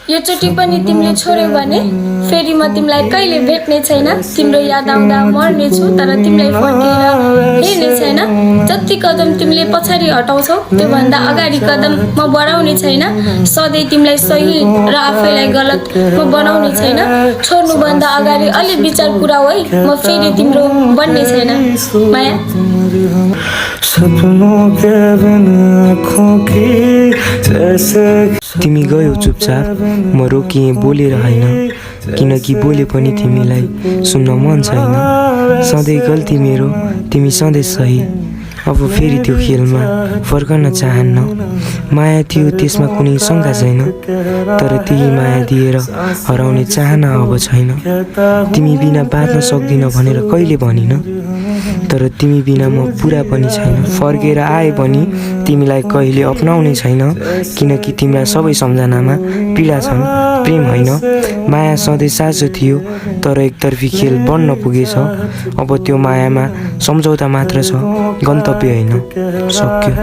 यो चोटि पनि तिमीले छोड्यौ भने फेरि म तिमीलाई कहिले भेट्ने छैन। तिम्रो याद आउँदा मर्ने छु तर तिमीलाई फर्केर हेर्ने छैन। जति कदम तिमीले पछाडि हटाउँछौ त्यो भन्दा अगाडि कदम म बढाउने छैन। सधैँ तिमीलाई सही र आफैलाई गलत म बनाउने छैन। छोड्नु भन्दा अगाडि अलि विचार पुराऊ है, म फेरि तिम्रो बन्ने छैन। माया सपनों के बिन आँखों की जैसे तिमी गयौ चुपचाप, म रोकिएँ बोलेर होइन, किनकि बोले पनि तिमीलाई सुन्न मन छैन। सधैँ गल्ती मेरो, तिमी सधैँ सही। अब फेरि त्यो खेलमा फर्कन चाहन्न। माया थियो त्यसमा कुनै शङ्का छैन, तर त्यही माया दिएर हराउने चाहना अब छैन। तिमी बिना बाँच्न सक्दिन भनेर कहिले भनिन, तर तिमी बिना म पुरा पनि छैन। फर्केर आए पनि तिमीलाई कहिले अपनाउने छैन, किनकि तिम्रा सबै सम्झनामा पीडा छन्, प्रेम होइन। माया सधैँ साँचो थियो तर एकतर्फी खेल बन्न पुगेछ। अब त्यो मायामा सम्झौता मात्र छ, गन्तव्य होइन। सक्यो।